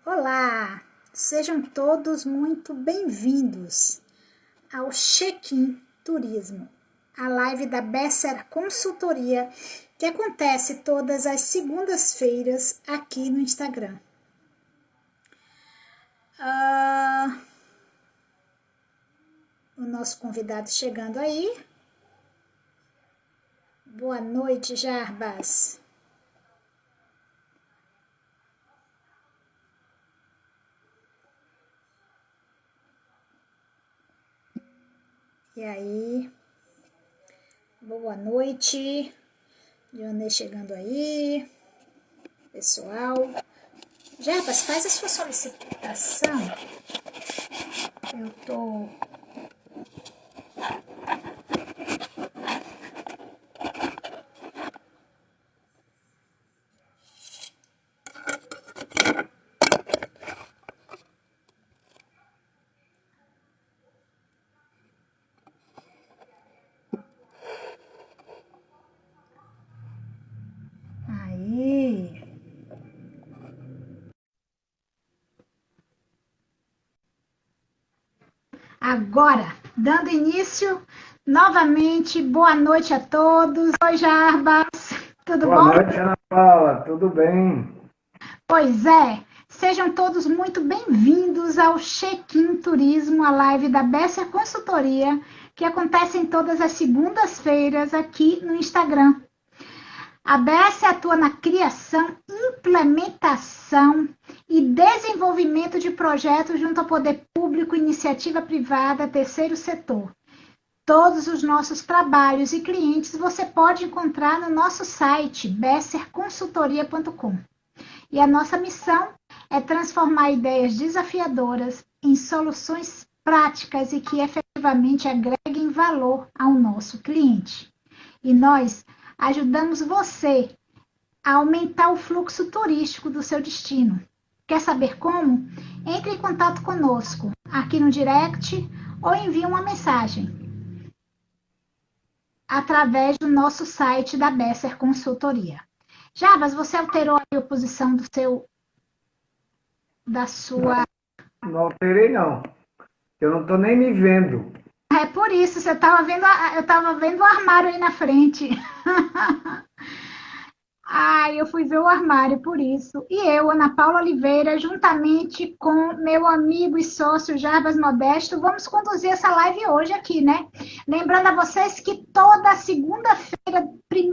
Olá, sejam todos muito bem-vindos ao Check-in Turismo, a live da Besser Consultoria, que acontece todas as segundas-feiras aqui no Instagram. O nosso convidado chegando aí. Boa noite, Jarbas. E aí? Boa noite. Dionê chegando aí. Pessoal. Jarbas, faz a sua solicitação. Eu tô... Aí. Agora, dando início novamente, boa noite a todos. Oi, Jarbas, tudo bom? Boa noite, Ana Paula, tudo bem? Pois é, sejam todos muito bem-vindos ao Check-in Turismo, a live da Besser Consultoria, que acontece em todas as segundas-feiras aqui no Instagram. A Besser atua na criação, implementação e desenvolvimento de projetos junto ao poder público, iniciativa privada, terceiro setor. Todos os nossos trabalhos e clientes você pode encontrar no nosso site, besserconsultoria.com. E a nossa missão é transformar ideias desafiadoras em soluções práticas e que efetivamente agreguem valor ao nosso cliente. E nós ajudamos você a aumentar o fluxo turístico do seu destino. Quer saber como? Entre em contato conosco aqui no direct ou envie uma mensagem através do nosso site da Besser Consultoria. Jarbas, você alterou a posição da sua... Não alterei, não. Eu não estou nem me vendo. É por isso, você estava vendo, eu estava vendo o armário aí na frente. Eu fui ver o armário, por isso. E eu, Ana Paula Oliveira, juntamente com meu amigo e sócio Jarbas Modesto, vamos conduzir essa live hoje aqui, né? Lembrando a vocês que toda segunda-feira,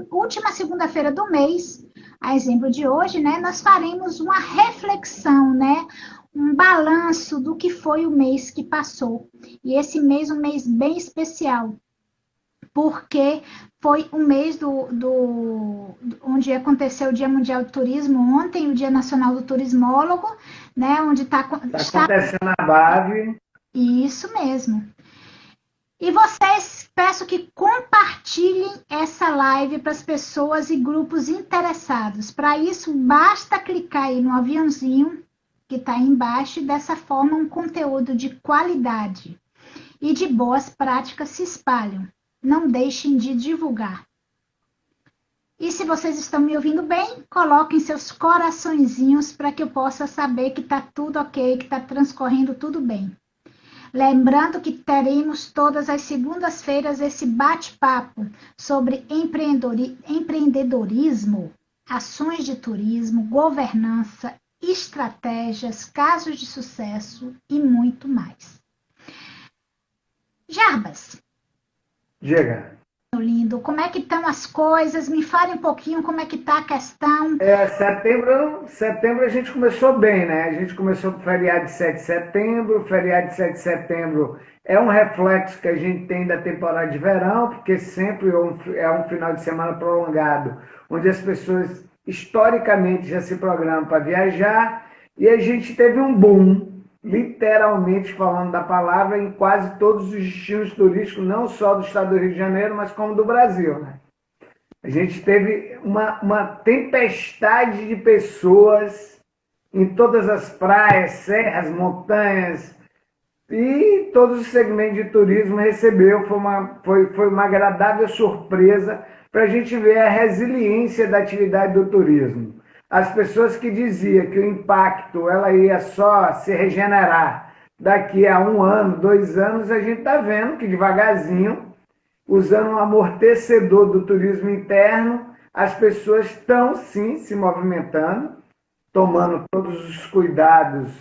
última segunda-feira do mês, a exemplo de hoje, né? Nós faremos uma reflexão, né? Um balanço do que foi o mês que passou. E esse mês, um mês bem especial, porque foi um mês onde aconteceu o Dia Mundial do Turismo ontem, o Dia Nacional do Turismólogo, né? Onde Está acontecendo a base. Isso mesmo. E vocês, peço que compartilhem essa live para as pessoas e grupos interessados. Para isso, basta clicar aí no aviãozinho que está aí embaixo e dessa forma um conteúdo de qualidade e de boas práticas se espalham. Não deixem de divulgar. E se vocês estão me ouvindo bem, coloquem seus coraçõezinhos para que eu possa saber que está tudo ok, que está transcorrendo tudo bem. Lembrando que teremos todas as segundas-feiras esse bate-papo sobre empreendedorismo, ações de turismo, governança, estratégias, casos de sucesso e muito mais. Jarbas. Diga. Meu lindo, como é que estão as coisas? Me fale um pouquinho como é que está a questão. Setembro a gente começou bem, né? A gente começou com o feriado de 7 de setembro. O feriado de 7 de setembro é um reflexo que a gente tem da temporada de verão, porque sempre é um final de semana prolongado, onde as pessoas historicamente já se programam para viajar, e a gente teve um boom, literalmente falando da palavra, em quase todos os destinos turísticos, não só do estado do Rio de Janeiro, mas como do Brasil, né? A gente teve uma tempestade de pessoas em todas as praias, serras, montanhas, e todos os segmentos de turismo recebeu. Foi uma agradável surpresa para a gente ver a resiliência da atividade do turismo. As pessoas que diziam que o impacto ela ia só se regenerar daqui a 1 ano, 2 anos, a gente está vendo que devagarzinho, usando um amortecedor do turismo interno, as pessoas estão sim se movimentando, tomando todos os cuidados,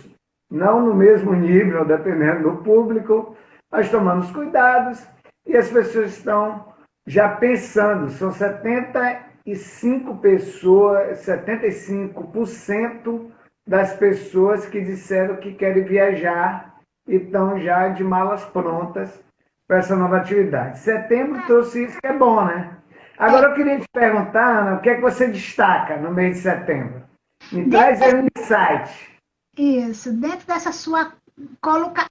não no mesmo nível, dependendo do público, mas tomando os cuidados, e as pessoas estão já pensando, são 75 pessoas, 75% das pessoas que disseram que querem viajar e estão já de malas prontas para essa nova atividade. Setembro trouxe isso que é bom, né? Agora eu queria te perguntar, Ana, o que é que você destaca no mês de setembro? Me traz aí um insight. Isso, dentro dessa sua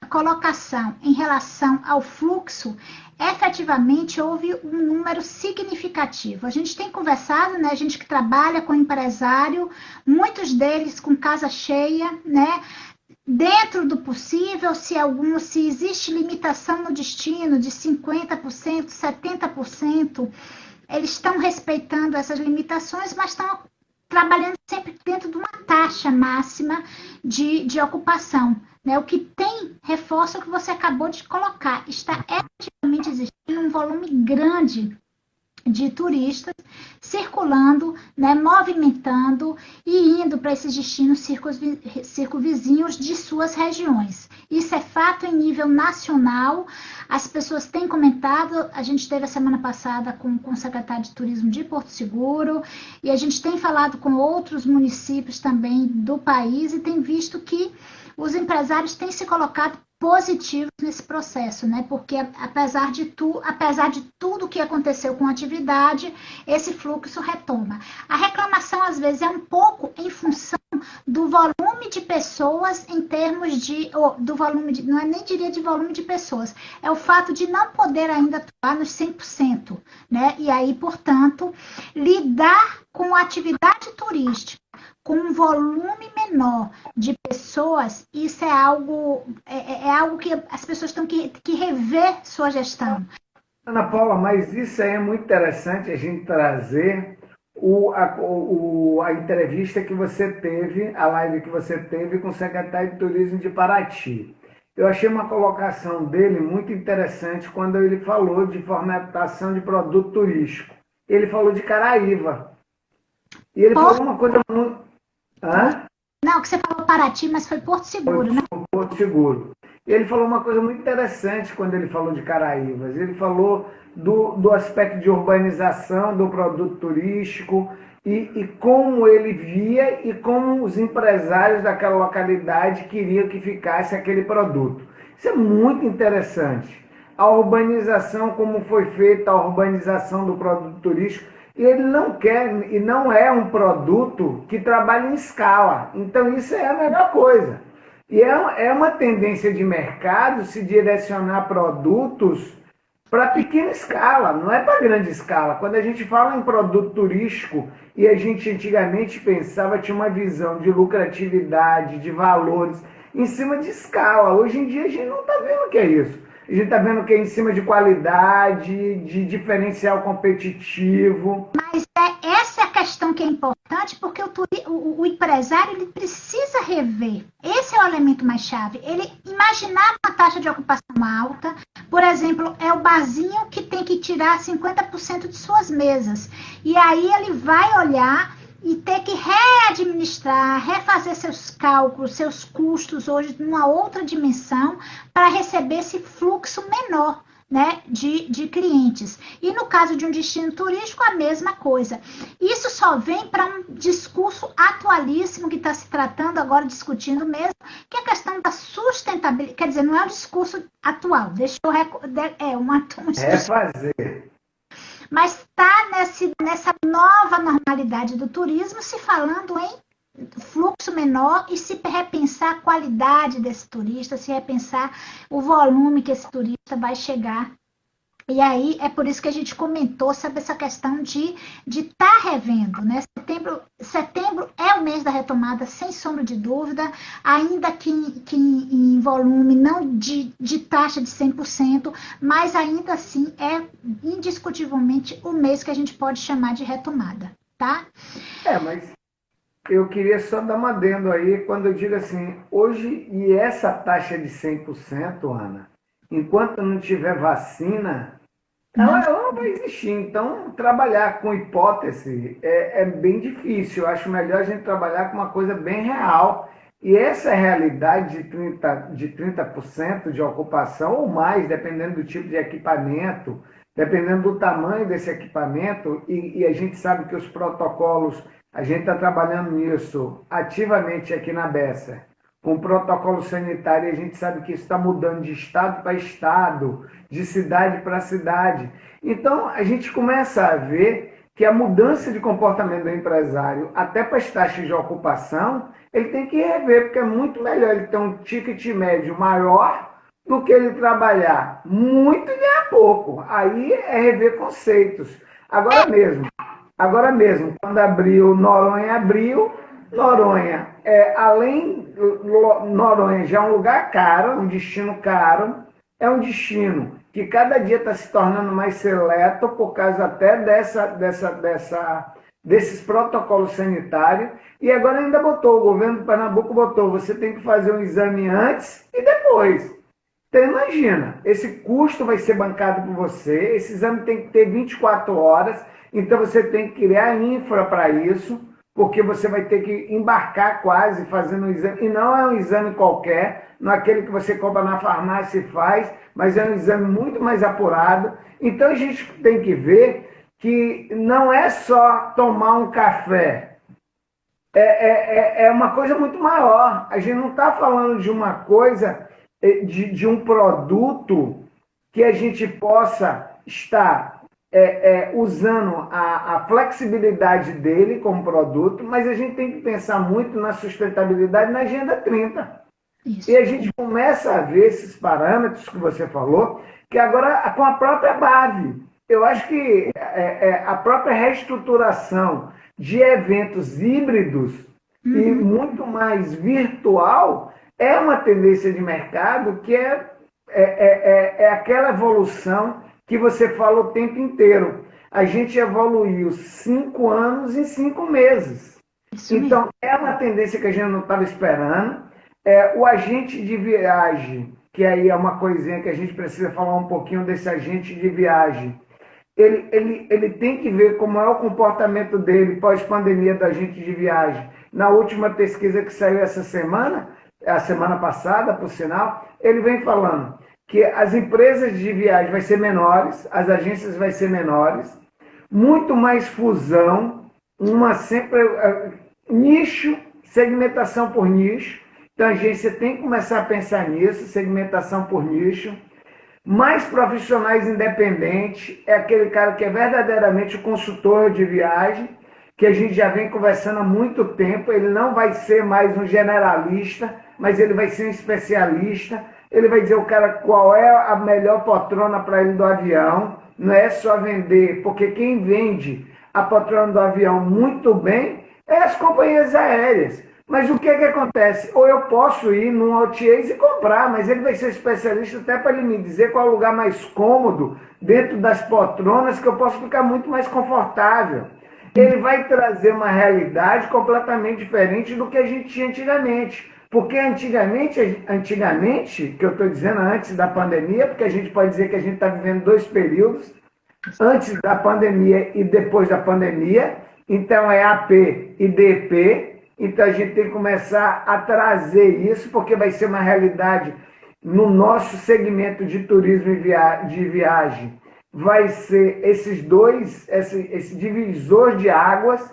colocação em relação ao fluxo, efetivamente houve um número significativo. A gente tem conversado, né? A gente que trabalha com empresário, muitos deles com casa cheia, né? Dentro do possível, se existe limitação no destino de 50%, 70%, eles estão respeitando essas limitações, mas estão trabalhando sempre dentro de uma taxa máxima de ocupação. Né? O que tem reforça o que você acabou de colocar. Está efetivamente existindo um volume grande de turistas circulando, né, movimentando e indo para esses destinos circunvizinhos de suas regiões. Isso é fato em nível nacional. As pessoas têm comentado, a gente teve a semana passada com o secretário de Turismo de Porto Seguro, e a gente tem falado com outros municípios também do país e tem visto que os empresários têm se colocado positivos nesse processo, né? Porque apesar de tudo que aconteceu com a atividade, esse fluxo retoma. A reclamação às vezes é um pouco em função do volume de pessoas em termos do volume de, não é nem diria de volume de pessoas, é o fato de não poder ainda atuar nos 100%, né? E aí, portanto, lidar com a atividade turística com um volume menor de pessoas, isso é algo que as pessoas têm que rever sua gestão. Ana Paula, mas isso aí é muito interessante a gente trazer a entrevista que você teve, a live que você teve com o secretário de Turismo de Paraty. Eu achei uma colocação dele muito interessante quando ele falou de formatação de produto turístico. Ele falou de Caraíva. E ele falou uma coisa muito... Hã? Não, que você falou Paraty, mas foi Porto Seguro, né? Porto Seguro. Ele falou uma coisa muito interessante quando ele falou de Caraívas. Ele falou do aspecto de urbanização do produto turístico e como ele via e como os empresários daquela localidade queriam que ficasse aquele produto. Isso é muito interessante. A urbanização, como foi feita a urbanização do produto turístico, e ele não quer, e não é um produto que trabalha em escala. Então isso é a melhor coisa. E é uma tendência de mercado se direcionar produtos para pequena escala, não é para grande escala. Quando a gente fala em produto turístico, e a gente antigamente pensava, tinha uma visão de lucratividade, de valores, em cima de escala. Hoje em dia a gente não está vendo o que é isso. A gente está vendo que é em cima de qualidade, de diferencial competitivo. Mas essa é a questão que é importante, porque o empresário ele precisa rever. Esse é o elemento mais chave. Ele imaginar uma taxa de ocupação alta, por exemplo, é o barzinho que tem que tirar 50% de suas mesas. E aí ele vai olhar e ter que readministrar, refazer seus cálculos, seus custos hoje numa outra dimensão para receber esse fluxo menor, né, de clientes. E no caso de um destino turístico, a mesma coisa. Isso só vem para um discurso atualíssimo que está se tratando agora, discutindo mesmo, que é a questão da sustentabilidade. Quer dizer, não é um discurso atual, Refazer. Mas está nessa nova normalidade do turismo se falando em fluxo menor e se repensar a qualidade desse turista, se repensar o volume que esse turista vai chegar. E aí é por isso que a gente comentou sobre essa questão de estar revendo, né? Setembro é o mês da retomada, sem sombra de dúvida, ainda que em volume, não de taxa de 100%, mas ainda assim é indiscutivelmente o mês que a gente pode chamar de retomada, tá? Mas eu queria só dar uma adendo aí, quando eu digo assim, hoje, e essa taxa de 100%, Ana, enquanto não tiver vacina, Não. ela não vai existir. Então, trabalhar com hipótese é bem difícil. Eu acho melhor a gente trabalhar com uma coisa bem real. E essa realidade de 30% de ocupação ou mais, dependendo do tipo de equipamento, dependendo do tamanho desse equipamento, e a gente sabe que os protocolos, a gente está trabalhando nisso ativamente aqui na Bessa, com protocolo sanitário, e a gente sabe que isso está mudando de estado para estado, de cidade para cidade. Então, a gente começa a ver que a mudança de comportamento do empresário, até para as taxas de ocupação, ele tem que rever, porque é muito melhor ele ter um ticket médio maior do que ele trabalhar muito e ganhar pouco. Aí é rever conceitos. Agora mesmo, quando abriu, Noronha, Noronha já é um lugar caro, um destino caro, é um destino que cada dia está se tornando mais seleto por causa até desses protocolos sanitários. E agora ainda botou, o governo do Pernambuco botou, você tem que fazer um exame antes e depois. Então imagina, esse custo vai ser bancado por você, esse exame tem que ter 24 horas, então você tem que criar infra para isso, porque você vai ter que embarcar quase fazendo um exame, e não é um exame qualquer, não é aquele que você compra na farmácia e faz, mas é um exame muito mais apurado. Então a gente tem que ver que não é só tomar um café, é uma coisa muito maior. A gente não está falando de uma coisa, de um produto que a gente possa estar usando a flexibilidade dele como produto, mas a gente tem que pensar muito na sustentabilidade na Agenda 30. Isso. E a gente começa a ver esses parâmetros que você falou, que agora com a própria BAV. Eu acho que a própria reestruturação de eventos híbridos e muito mais virtual é uma tendência de mercado que é aquela evolução que você fala o tempo inteiro. A gente evoluiu 5 anos em 5 meses. Então, é uma tendência que a gente não estava esperando. O agente de viagem, que aí é uma coisinha que a gente precisa falar um pouquinho desse agente de viagem, ele tem que ver como é o comportamento dele pós-pandemia do agente de viagem. Na última pesquisa que saiu essa semana, a semana passada, por sinal, ele vem falando que as empresas de viagem vão ser menores, as agências vão ser menores, muito mais fusão, uma sempre nicho, segmentação por nicho. Então a agência tem que começar a pensar nisso, segmentação por nicho. Mais profissionais independentes, é aquele cara que é verdadeiramente o consultor de viagem, que a gente já vem conversando há muito tempo. Ele não vai ser mais um generalista, mas ele vai ser um especialista. Ele vai dizer o cara qual é a melhor poltrona para ele do avião. Não é só vender, porque quem vende a poltrona do avião muito bem é as companhias aéreas. Mas o que acontece? Ou eu posso ir num OTAs e comprar, mas ele vai ser especialista até para ele me dizer qual é o lugar mais cômodo dentro das poltronas que eu posso ficar muito mais confortável. Ele vai trazer uma realidade completamente diferente do que a gente tinha antigamente. Porque antigamente, que eu estou dizendo antes da pandemia, porque a gente pode dizer que a gente está vivendo 2 períodos, antes da pandemia e depois da pandemia, então é AP e DP. Então a gente tem que começar a trazer isso, porque vai ser uma realidade no nosso segmento de turismo e de viagem. Vai ser esses dois, esse divisor de águas.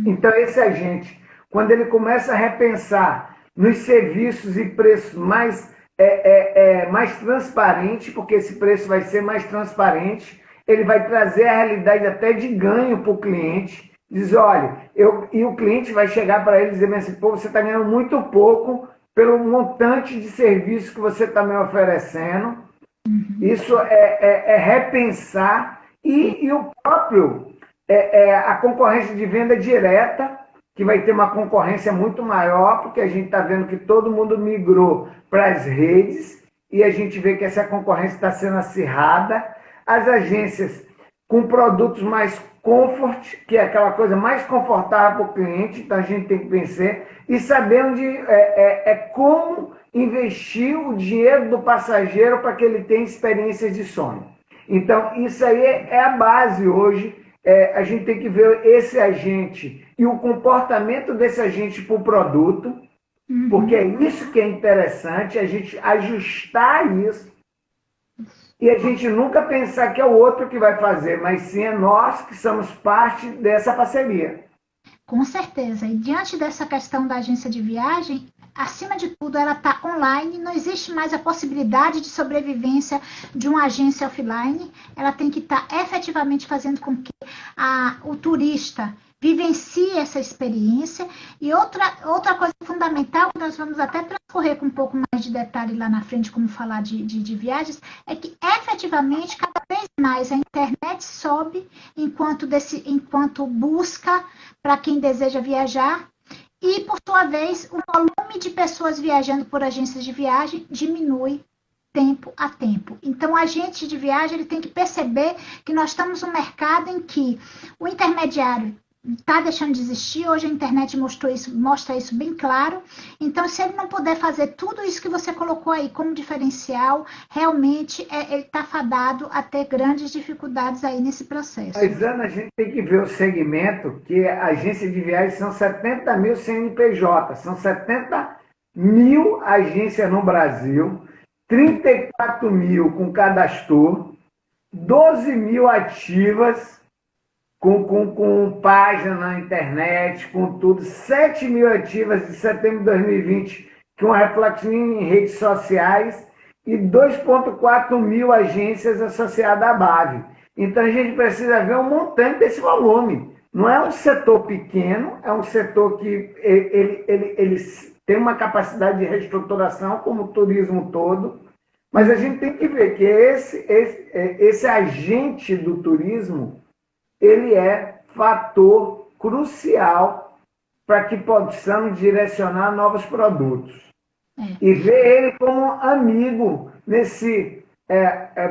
Então esse agente, quando ele começa a repensar nos serviços e preços mais transparente, porque esse preço vai ser mais transparente, ele vai trazer a realidade até de ganho para o cliente. Diz, olha, e o cliente vai chegar para ele e dizer assim, pô, você está ganhando muito pouco pelo montante de serviço que você está me oferecendo. Isso é repensar e o próprio, a concorrência de venda direta, que vai ter uma concorrência muito maior, porque a gente está vendo que todo mundo migrou para as redes e a gente vê que essa concorrência está sendo acirrada. As agências com produtos mais comfort, que é aquela coisa mais confortável para o cliente, então a gente tem que pensar e saber onde como investir o dinheiro do passageiro para que ele tenha experiências de sono. Então, isso aí é a base hoje. A gente tem que ver esse agente e o comportamento desse agente para o produto, porque é isso que é interessante, a gente ajustar isso e a gente nunca pensar que é o outro que vai fazer, mas sim é nós que somos parte dessa parceria. Com certeza. E diante dessa questão da agência de viagem, acima de tudo, ela está online, não existe mais a possibilidade de sobrevivência de uma agência offline, ela tem que estar efetivamente fazendo com que o turista vivencie essa experiência. E outra coisa fundamental, que nós vamos até transcorrer com um pouco mais de detalhe lá na frente, como falar de viagens, é que efetivamente, cada vez mais, a internet sobe enquanto busca para quem deseja viajar, e, por sua vez, o volume de pessoas viajando por agências de viagem diminui tempo a tempo. Então, o agente de viagem ele tem que perceber que nós estamos num mercado em que o intermediário está deixando de existir. Hoje a internet mostra isso bem claro. Então, se ele não puder fazer tudo isso que você colocou aí como diferencial, realmente ele está fadado a ter grandes dificuldades aí nesse processo. Mas, Ana, a gente tem que ver o segmento, que a agência de viagem são 70 mil CNPJ, são 70 mil agências no Brasil, 34 mil com cadastro, 12 mil ativas, com página na internet, com tudo, 7 mil ativas de setembro de 2020, com reflexão em redes sociais, e 2,4 mil agências associadas à BAV. Então a gente precisa ver o montante desse volume. Não é um setor pequeno, é um setor que ele tem uma capacidade de reestruturação, como o turismo todo, mas a gente tem que ver que esse agente do turismo, ele é fator crucial para que possamos direcionar novos produtos. E ver ele como amigo nesse,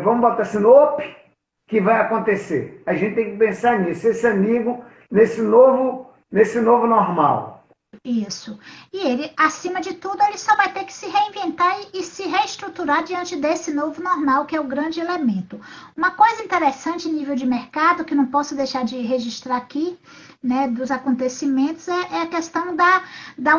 vamos botar assim, que vai acontecer. A gente tem que pensar nisso, esse amigo, nesse novo normal. Isso. E ele, acima de tudo, ele só vai ter que se reinventar e se reestruturar diante desse novo normal, que é o grande elemento. Uma coisa interessante em nível de mercado, que não posso deixar de registrar aqui, né, dos acontecimentos, é a questão da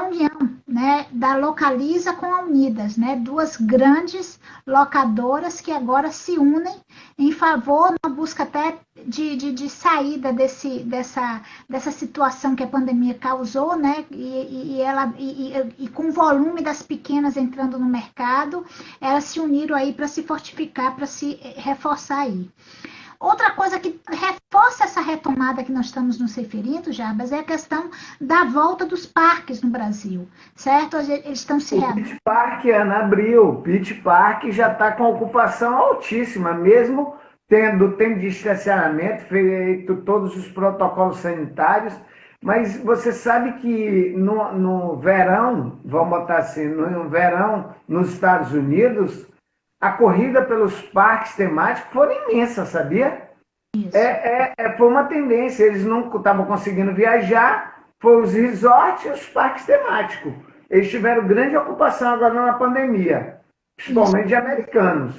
união, né, da Localiza com a Unidas, né, duas grandes locadoras que agora se unem em favor, na busca até de saída dessa situação que a pandemia causou, né, e com o volume das pequenas entrando no mercado, elas se uniram aí para se fortificar, para se reforçar aí. Outra coisa que reforça essa retomada que nós estamos nos referindo, Jarbas, é a questão da volta dos parques no Brasil, certo? Eles estão se reabrindo. O Beach Park, Ana, abriu. O Beach Park já está com ocupação altíssima, mesmo tendo tempo de distanciamento, feito todos os protocolos sanitários, mas você sabe que no verão, vamos botar assim, no verão nos Estados Unidos, a corrida pelos parques temáticos foram imensas, sabia? Foi uma tendência, eles não estavam conseguindo viajar, foram os resorts e os parques temáticos. Eles tiveram grande ocupação agora na pandemia, principalmente de americanos.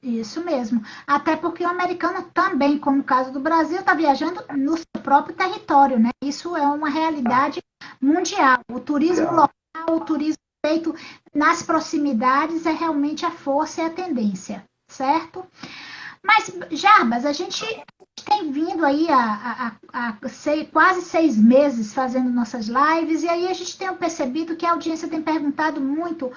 Isso mesmo, até porque o americano também, como no caso do Brasil, está viajando no seu próprio território, né? Isso é uma realidade mundial. O turismo local, o turismo feito nas proximidades é realmente a força e a tendência, certo? Mas, Jarbas, a gente tem vindo aí quase 6 meses fazendo nossas lives, e aí a gente tem percebido que a audiência tem perguntado muito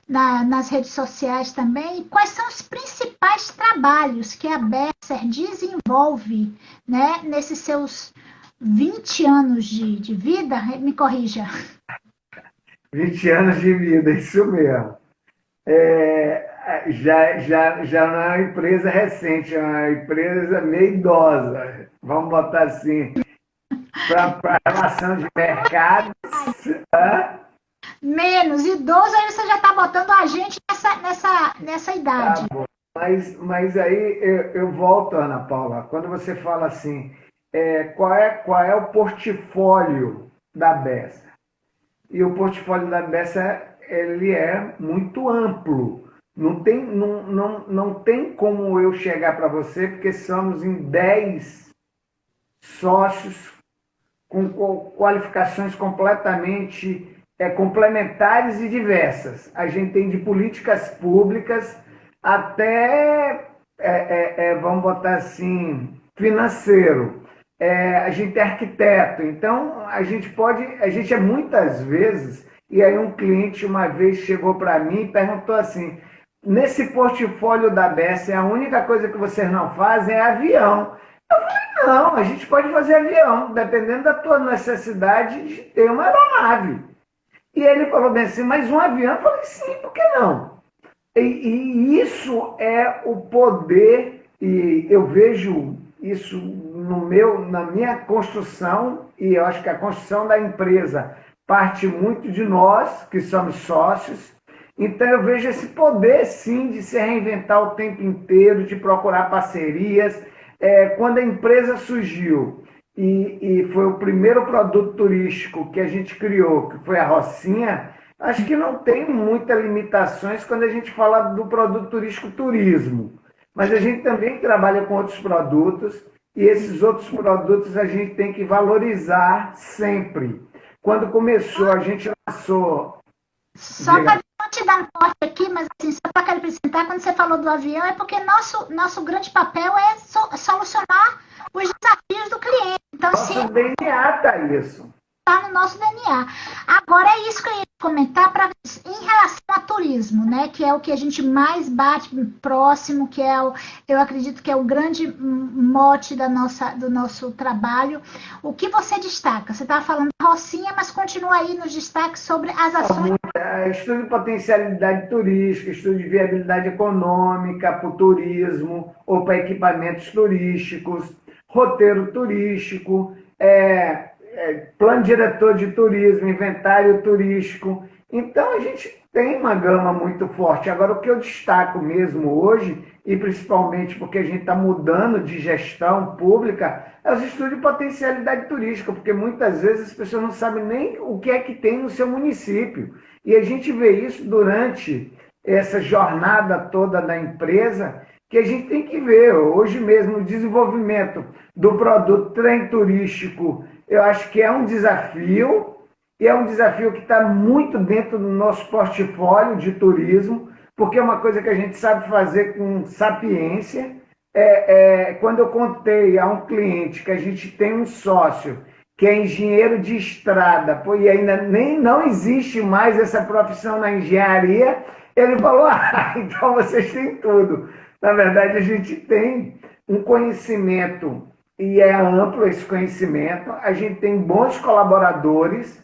nas redes sociais também, quais são os principais trabalhos que a Besser desenvolve, né, nesses seus 20 anos de vida? Me corrija. 20 anos de vida, isso mesmo. Já não é uma empresa recente, é uma empresa meio idosa, vamos botar assim, para relação de mercado. Menos idoso, aí você já está botando a gente nessa idade. Tá bom. Mas aí eu volto, Ana Paula, quando você fala assim, qual é o portfólio da Bessa. E o portfólio da Bessa, ele é muito amplo. Não tem como eu chegar para você, porque somos em 10 sócios com qualificações completamente complementares e diversas. A gente tem de políticas públicas até, vamos botar assim, financeiro. A gente é arquiteto, então a gente é muitas vezes, e aí um cliente uma vez chegou para mim e perguntou assim, nesse portfólio da Bessa, a única coisa que vocês não fazem é avião. Eu falei, não, a gente pode fazer avião, dependendo da tua necessidade de ter uma aeronave. E ele falou bem assim, mas um avião? Eu falei, sim, por que não? E isso é o poder, e eu vejo isso na minha construção, e eu acho que a construção da empresa parte muito de nós, que somos sócios. Então eu vejo esse poder, sim, de se reinventar o tempo inteiro, de procurar parcerias. Quando a empresa surgiu, e foi o primeiro produto turístico que a gente criou, que foi a Rocinha, acho que não tem muitas limitações quando a gente fala do produto turístico turismo. Mas a gente também trabalha com outros produtos, e esses outros produtos a gente tem que valorizar sempre. Quando começou, a gente lançou... Só para te dar um corte aqui, mas assim, só para acrescentar, quando você falou do avião, é porque nosso grande papel é solucionar os desafios do cliente. Então, nosso DNA está isso. Está no nosso DNA. Agora, é isso que eu ia comentar em relação a turismo, né? Que é o que a gente mais bate próximo, que eu acredito que é o grande mote do nosso trabalho. O que você destaca? Você estava falando da Rocinha, mas continua aí nos destaques sobre as ações. Estudo de potencialidade turística, estudo de viabilidade econômica para o turismo ou para equipamentos turísticos, roteiro turístico, plano diretor de turismo, inventário turístico. Então, a gente tem uma gama muito forte. Agora, o que eu destaco mesmo hoje, e principalmente porque a gente está mudando de gestão pública, é os estudos de potencialidade turística, porque muitas vezes as pessoas não sabem nem o que é que tem no seu município. E a gente vê isso durante essa jornada toda da empresa, que a gente tem que ver. Hoje mesmo, o desenvolvimento do produto trem turístico, eu acho que é um desafio, e é um desafio que está muito dentro do nosso portfólio de turismo, porque é uma coisa que a gente sabe fazer com sapiência. Quando eu contei a um cliente que a gente tem um sócio que é engenheiro de estrada, e ainda não existe mais essa profissão na engenharia, ele falou, então vocês têm tudo. Na verdade, a gente tem um conhecimento, e é amplo esse conhecimento, a gente tem bons colaboradores,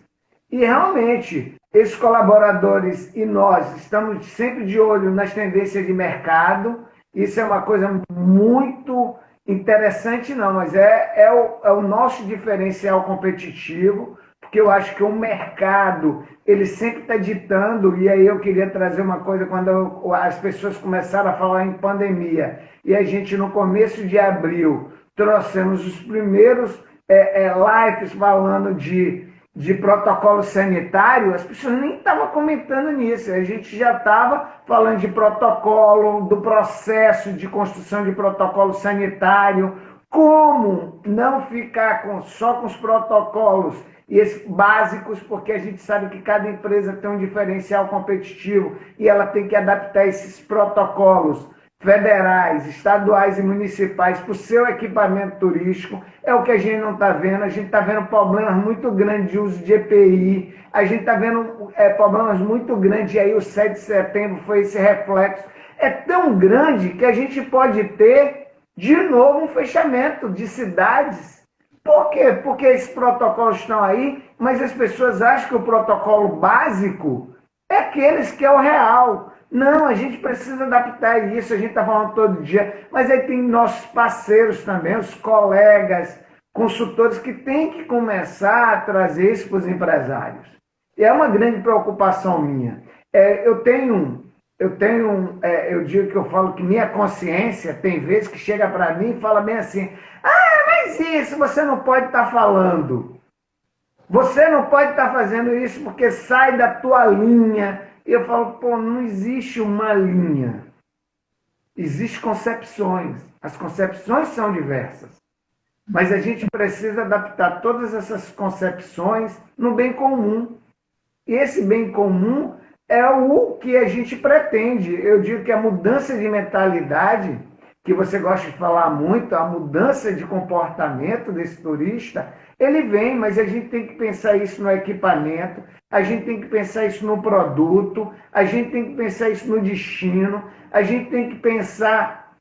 e realmente, esses colaboradores e nós estamos sempre de olho nas tendências de mercado. Isso é uma coisa muito interessante, não, mas é o nosso diferencial competitivo, porque eu acho que o mercado, ele sempre está ditando, e aí eu queria trazer uma coisa, quando as pessoas começaram a falar em pandemia, e a gente no começo de abril trouxemos os primeiros lives falando de protocolo sanitário, as pessoas nem estavam comentando nisso, a gente já estava falando de protocolo, do processo de construção de protocolo sanitário, como não ficar só com os protocolos básicos, porque a gente sabe que cada empresa tem um diferencial competitivo e ela tem que adaptar esses protocolos federais, estaduais e municipais para o seu equipamento turístico. É o que a gente não está vendo. A gente está vendo problemas muito grandes de uso de EPI, a gente está vendo problemas muito grandes, e aí o 7 de setembro foi esse reflexo. É tão grande que a gente pode ter, de novo, um fechamento de cidades. Por quê? Porque esses protocolos estão aí, mas as pessoas acham que o protocolo básico é aqueles que é o real. Não, a gente precisa adaptar isso, a gente está falando todo dia, mas aí tem nossos parceiros também, os colegas, consultores, que têm que começar a trazer isso para os empresários. E é uma grande preocupação minha. Eu digo que eu falo que minha consciência tem vezes que chega para mim e fala bem assim, mas Mas isso você não pode estar falando. Você não pode estar fazendo isso porque sai da tua linha. E eu falo, pô, não existe uma linha. Existem concepções. As concepções são diversas. Mas a gente precisa adaptar todas essas concepções no bem comum. E esse bem comum é o que a gente pretende. Eu digo que a mudança de mentalidade, que você gosta de falar muito, a mudança de comportamento desse turista, ele vem, mas a gente tem que pensar isso no equipamento, a gente tem que pensar isso no produto, a gente tem que pensar isso no destino, a gente tem que pensar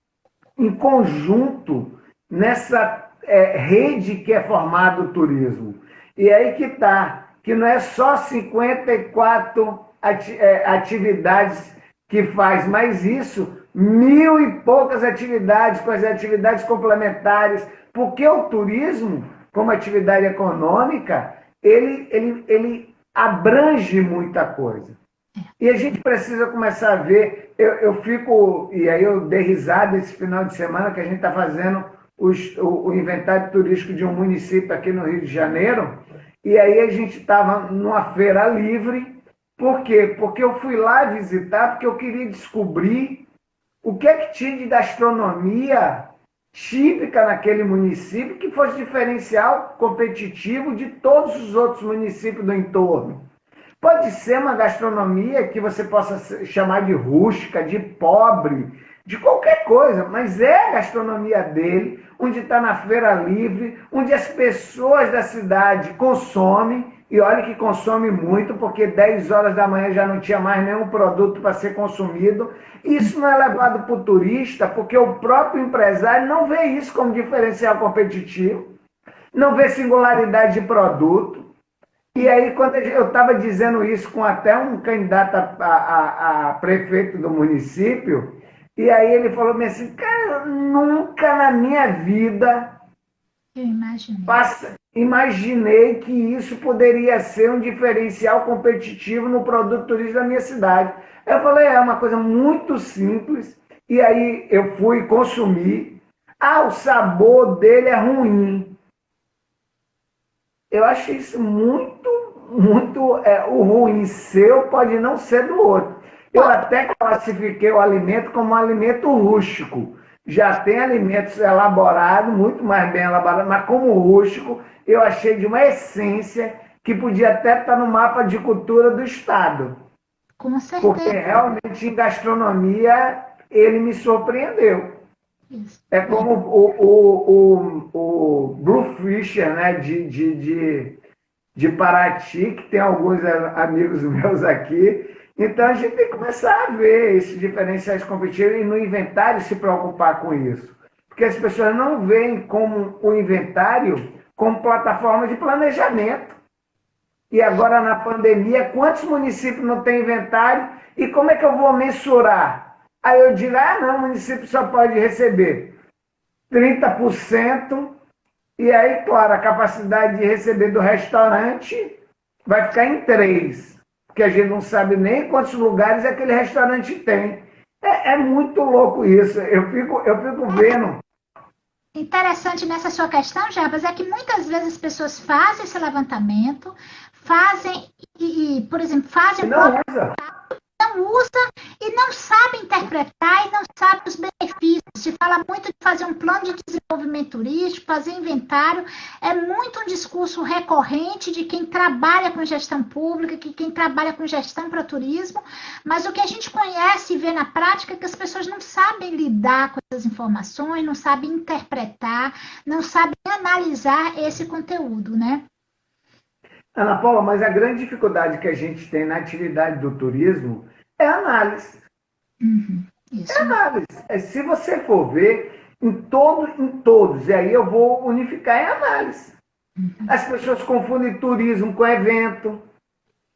em conjunto nessa rede que é formado o turismo. E aí que está, que não é só 54 atividades que faz, mas isso, 1000 e poucas atividades, com as atividades complementares, porque o turismo, como atividade econômica, ele abrange muita coisa. E a gente precisa começar a ver, eu fico, e aí eu dei risada esse final de semana que a gente está fazendo o inventário turístico de um município aqui no Rio de Janeiro, e aí a gente estava numa feira livre. Por quê? Porque eu fui lá visitar, porque eu queria descobrir o que é que tinha de gastronomia típica naquele município que fosse diferencial competitivo de todos os outros municípios do entorno. Pode ser uma gastronomia que você possa chamar de rústica, de pobre, de qualquer coisa, mas é a gastronomia dele, onde está na feira livre, onde as pessoas da cidade consomem, e olha que consome muito, porque 10 horas da manhã já não tinha mais nenhum produto para ser consumido. Isso não é levado para o turista, porque o próprio empresário não vê isso como diferencial competitivo, não vê singularidade de produto. E aí, quando eu estava dizendo isso com até um candidato a prefeito do município, e aí ele falou assim, cara, nunca na minha vida imaginei que isso poderia ser um diferencial competitivo no produto turístico da minha cidade. Eu falei, é uma coisa muito simples, e aí eu fui consumir. Ah, o sabor dele é ruim. Eu acho isso muito, o ruim seu pode não ser do outro. Eu até classifiquei o alimento como um alimento rústico. Já tem alimentos elaborados, muito mais bem elaborados, mas como rústico, eu achei de uma essência que podia até estar no mapa de cultura do Estado. Com certeza. Porque realmente em gastronomia ele me surpreendeu. Isso. É como o Blue Fisher, né, de Paraty, que tem alguns amigos meus aqui. Então a gente tem que começar a ver esses diferenciais competitivos e no inventário se preocupar com isso. Porque as pessoas não veem como o inventário como plataforma de planejamento. E agora na pandemia, quantos municípios não têm inventário? E como é que eu vou mensurar? Aí eu digo, não, o município só pode receber 30%, e aí, claro, a capacidade de receber do restaurante vai ficar em 3%, porque a gente não sabe nem quantos lugares aquele restaurante tem. É muito louco isso, eu fico vendo. Interessante nessa sua questão, Jarbas, é que muitas vezes as pessoas fazem esse levantamento, por exemplo, fazem não usa e não sabe interpretar e não sabe os benefícios. Se fala muito de fazer um plano de desenvolvimento turístico, fazer inventário. É muito um discurso recorrente de quem trabalha com gestão pública, quem trabalha com gestão para turismo, mas o que a gente conhece e vê na prática é que as pessoas não sabem lidar com essas informações, não sabem interpretar, não sabem analisar esse conteúdo, né? Ana Paula, mas a grande dificuldade que a gente tem na atividade do turismo é análise. Isso. É análise. Se você for ver, em todos, e aí eu vou unificar em análise. As pessoas confundem turismo com evento,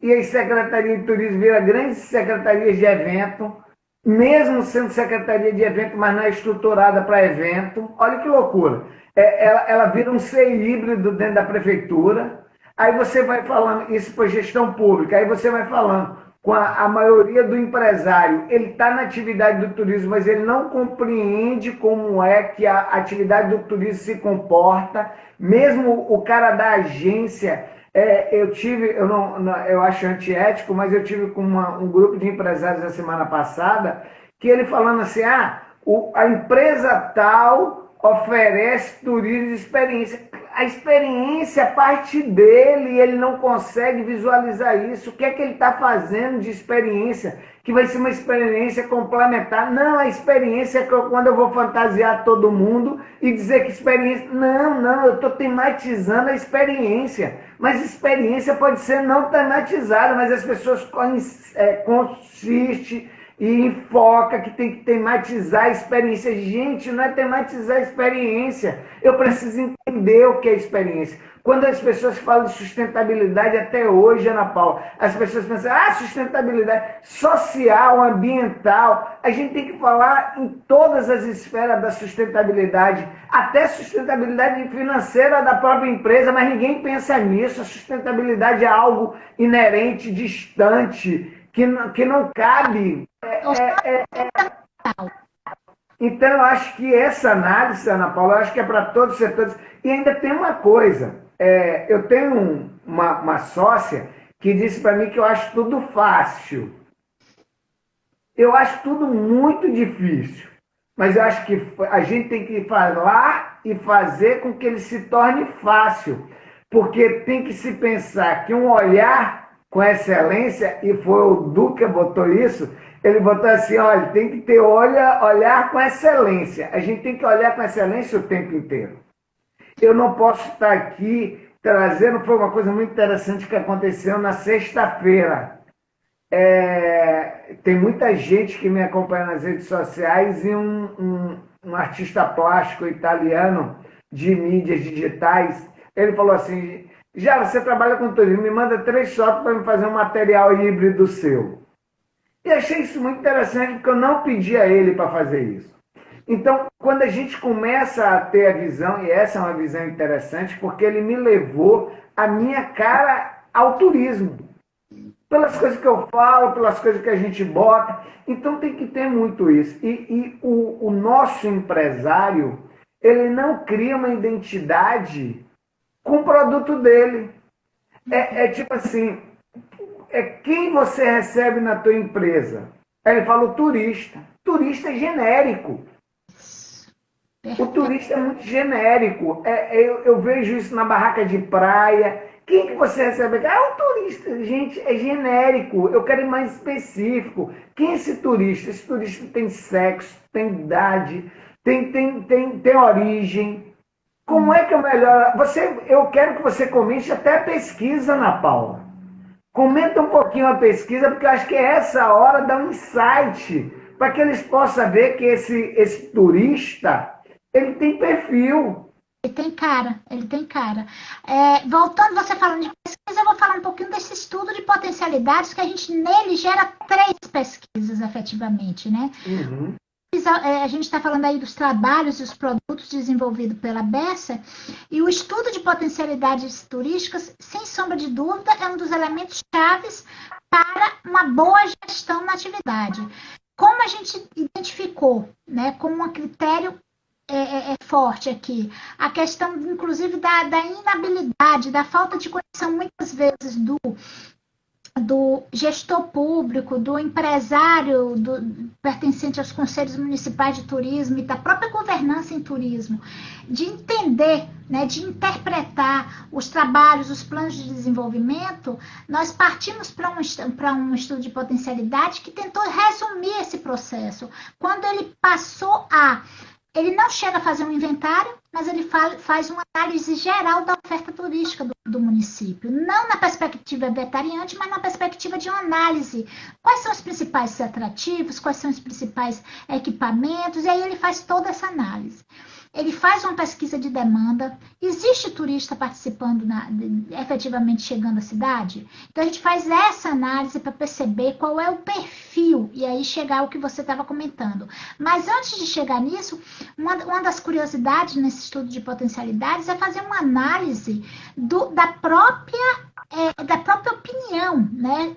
e aí Secretaria de Turismo vira grandes secretarias de evento, mesmo sendo secretaria de evento, mas não é estruturada para evento. Olha que loucura. Ela vira um ser híbrido dentro da prefeitura. Aí você vai falando, isso foi gestão pública, aí você vai falando, com a maioria do empresário. Ele está na atividade do turismo, mas ele não compreende como é que a atividade do turismo se comporta. Mesmo o cara da agência, eu acho antiético, mas eu tive com um grupo de empresários na semana passada, que ele falando assim, a empresa tal oferece turismo de experiência. A experiência parte dele e ele não consegue visualizar isso. O que é que ele está fazendo de experiência? Que vai ser uma experiência complementar. Não, a experiência é quando eu vou fantasiar todo mundo e dizer que experiência... Não, eu estou tematizando a experiência. Mas experiência pode ser não tematizada, mas as pessoas consistem e enfoca que tem que tematizar a experiência. Gente, não é tematizar a experiência. Eu preciso entender o que é experiência. Quando as pessoas falam de sustentabilidade, até hoje, Ana Paula, as pessoas pensam, sustentabilidade social, ambiental. A gente tem que falar em todas as esferas da sustentabilidade, até sustentabilidade financeira da própria empresa, mas ninguém pensa nisso. A sustentabilidade é algo inerente, distante, que não cabe. Então, eu acho que essa análise, Ana Paula, eu acho que é para todos os setores. E ainda tem uma coisa. Eu tenho uma sócia que disse para mim que eu acho tudo fácil. Eu acho tudo muito difícil. Mas eu acho que a gente tem que falar e fazer com que ele se torne fácil. Porque tem que se pensar que um olhar com excelência, e foi o Duca que botou isso, ele botou assim, olha, tem que ter olhar com excelência. A gente tem que olhar com excelência o tempo inteiro. Eu não posso estar aqui trazendo, foi uma coisa muito interessante que aconteceu na sexta-feira. Tem muita gente que me acompanha nas redes sociais e um artista plástico italiano de mídias digitais, ele falou assim, já você trabalha com turismo, me manda 3 fotos para me fazer um material híbrido seu. E achei isso muito interessante, porque eu não pedi a ele para fazer isso. Então, quando a gente começa a ter a visão, e essa é uma visão interessante, porque ele me levou a minha cara ao turismo. Pelas coisas que eu falo, pelas coisas que a gente bota. Então, tem que ter muito isso. E o nosso empresário, ele não cria uma identidade com o produto dele. Tipo assim, quem você recebe na tua empresa? Aí ele fala o turista. Turista é genérico. O turista é muito genérico. Eu vejo isso na barraca de praia. Quem que você recebe? O turista. Gente, é genérico. Eu quero ir mais específico. Quem é esse turista? Esse turista tem sexo, tem idade, tem origem. Como é que eu melhoro? Eu quero que você comente até a pesquisa, Ana Paula. Comenta um pouquinho a pesquisa, porque eu acho que é essa hora dar um insight, para que eles possam ver que esse turista, ele tem perfil. Ele tem cara. Voltando, você falando de pesquisa, eu vou falar um pouquinho desse estudo de potencialidades, que a gente nele gera 3 pesquisas, efetivamente, né? Uhum. A gente está falando aí dos trabalhos e os produtos desenvolvidos pela Besser, e o estudo de potencialidades turísticas, sem sombra de dúvida, é um dos elementos chaves para uma boa gestão na atividade. Como a gente identificou, né, como um critério forte aqui, a questão, inclusive, da inabilidade, da falta de conexão, muitas vezes, do gestor público, do empresário pertencente aos conselhos municipais de turismo e da própria governança em turismo, de entender, né, de interpretar os trabalhos, os planos de desenvolvimento. Nós partimos para um estudo de potencialidade que tentou resumir esse processo. Quando ele passou ele não chega a fazer um inventário, mas ele faz uma análise geral da oferta turística do município. Não na perspectiva vetariante, mas na perspectiva de uma análise. Quais são os principais atrativos, quais são os principais equipamentos, e aí ele faz toda essa análise. Ele faz uma pesquisa de demanda. Existe turista participando, efetivamente chegando à cidade? Então, a gente faz essa análise para perceber qual é o perfil e aí chegar ao que você estava comentando. Mas antes de chegar nisso, uma das curiosidades nesse estudo de potencialidades é fazer uma análise da própria opinião, né?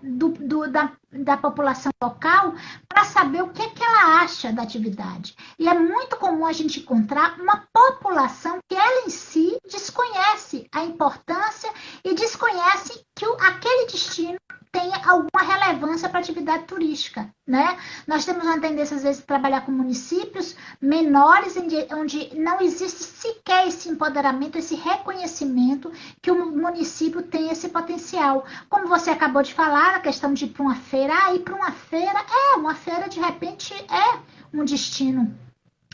da população local para saber o que é que ela acha da atividade. E é muito comum a gente encontrar uma população que ela em si desconhece a importância e desconhece que aquele destino tenha alguma relevância para a atividade turística, né? Nós temos uma tendência, às vezes, de trabalhar com municípios menores, onde não existe sequer esse empoderamento, esse reconhecimento que o município tem esse potencial. Como você acabou de falar, a questão de ir para uma feira, ir para uma feira, de repente, é um destino.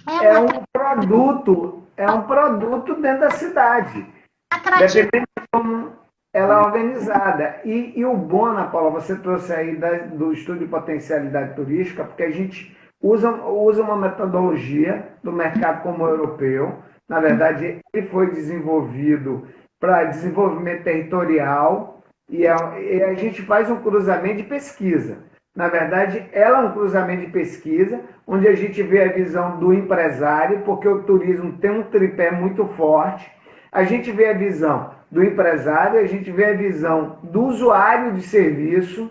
É um produto dentro da cidade. Atrativo. Dependendo de como ela é organizada. E o bom, Ana Paula, você trouxe aí do estudo de potencialidade turística, porque a gente usa uma metodologia do mercado como europeu. Na verdade, ele foi desenvolvido para desenvolvimento territorial e a gente faz um cruzamento de pesquisa. Na verdade, ela é um cruzamento de pesquisa, onde a gente vê a visão do empresário, porque o turismo tem um tripé muito forte. A gente vê a visão do empresário, a gente vê a visão do usuário de serviço,